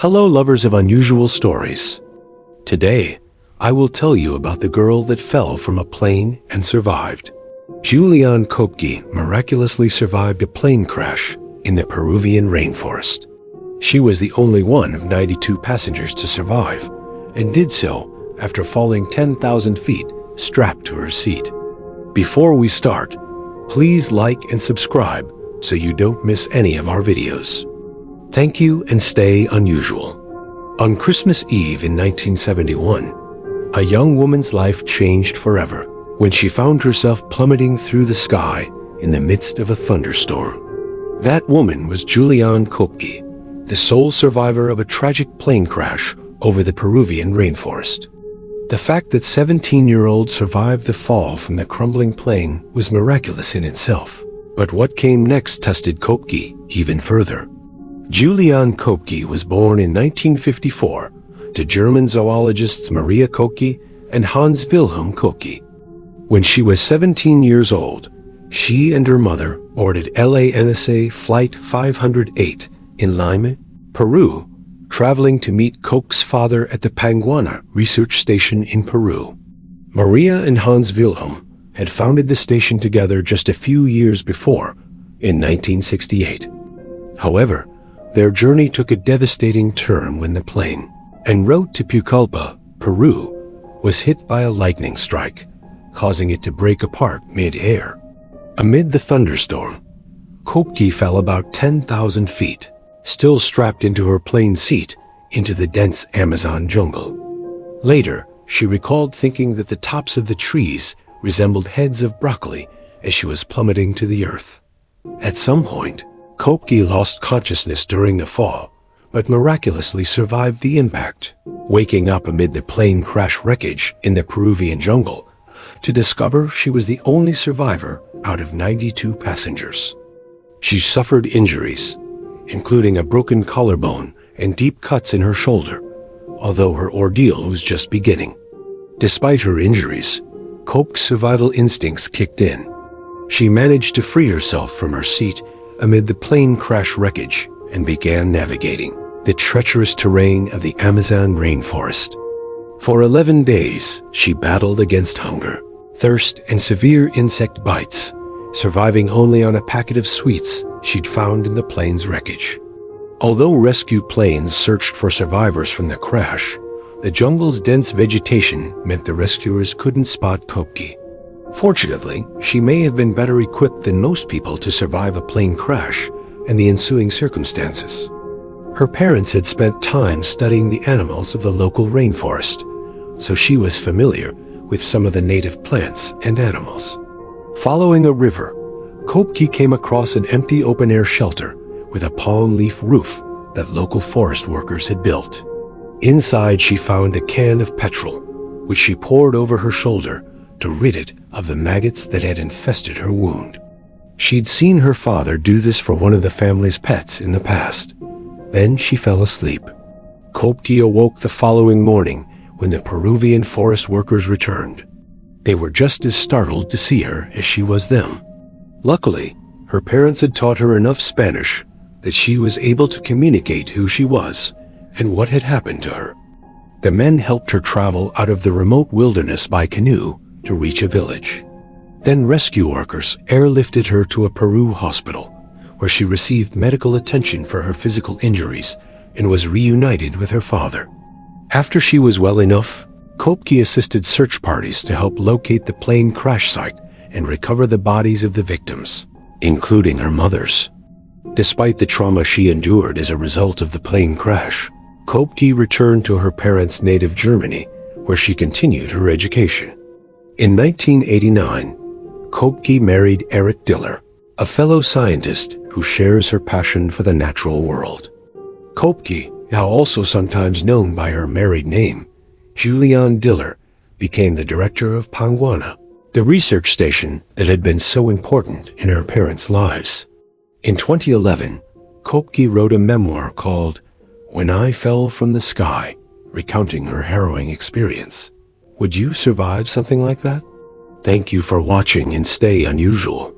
Hello lovers of unusual stories. Today, I will tell you about the girl that fell from a plane and survived. Juliane Koepcke miraculously survived a plane crash in the Peruvian rainforest. She was the only one of 92 passengers to survive, and did so after falling 10,000 feet strapped to her seat. Before we start, please like and subscribe so you don't miss any of our videos. Thank you and stay unusual. On Christmas Eve in 1971, a young woman's life changed forever when she found herself plummeting through the sky in the midst of a thunderstorm. That woman was Juliane Koepcke, the sole survivor of a tragic plane crash over the Peruvian rainforest. The fact that 17-year-old survived the fall from the crumbling plane was miraculous in itself. But what came next tested Koepcke even further. Juliane Koepcke was born in 1954 to German zoologists Maria Koepcke and Hans Wilhelm Koepcke. When she was 17 years old, she and her mother boarded LANSA Flight 508 in Lima, Peru, traveling to meet Koepcke's father at the Panguana research station in Peru. Maria and Hans Wilhelm had founded the station together just a few years before, in 1968. However, their journey took a devastating turn when the plane, en route to Pucallpa, Peru, was hit by a lightning strike, causing it to break apart mid-air. Amid the thunderstorm, Koepcke fell about 10,000 feet, still strapped into her plane seat, into the dense Amazon jungle. Later, she recalled thinking that the tops of the trees resembled heads of broccoli as she was plummeting to the earth. At some point, Koepcke lost consciousness during the fall, but miraculously survived the impact, waking up amid the plane crash wreckage in the Peruvian jungle to discover she was the only survivor out of 92 passengers. She suffered injuries, including a broken collarbone and deep cuts in her shoulder, although her ordeal was just beginning. Despite her injuries, Koepcke's survival instincts kicked in. She managed to free herself from her seat amid the plane crash wreckage and began navigating the treacherous terrain of the Amazon rainforest. For 11 days, she battled against hunger, thirst, and severe insect bites, surviving only on a packet of sweets she'd found in the plane's wreckage. Although rescue planes searched for survivors from the crash, the jungle's dense vegetation meant the rescuers couldn't spot Koepcke. Fortunately, she may have been better equipped than most people to survive a plane crash and the ensuing circumstances. Her parents had spent time studying the animals of the local rainforest, so she was familiar with some of the native plants and animals. Following a river, Koepcke came across an empty open-air shelter with a palm leaf roof that local forest workers had built. Inside, she found a can of petrol, which she poured over her shoulder to rid it of the maggots that had infested her wound. She'd seen her father do this for one of the family's pets in the past. Then she fell asleep. Koepcke awoke the following morning when the Peruvian forest workers returned. They were just as startled to see her as she was them. Luckily, her parents had taught her enough Spanish that she was able to communicate who she was and what had happened to her. The men helped her travel out of the remote wilderness by canoe to reach a village. Then rescue workers airlifted her to a Peru hospital, where she received medical attention for her physical injuries and was reunited with her father. After she was well enough, Koepcke assisted search parties to help locate the plane crash site and recover the bodies of the victims, including her mother's. Despite the trauma she endured as a result of the plane crash, Koepcke returned to her parents' native Germany, where she continued her education. In 1989, Koepcke married Eric Diller, a fellow scientist who shares her passion for the natural world. Koepcke, now also sometimes known by her married name, Juliane Diller, became the director of Panguana, the research station that had been so important in her parents' lives. In 2011, Koepcke wrote a memoir called When I Fell from the Sky, recounting her harrowing experience. Would you survive something like that? Thank you for watching and stay unusual.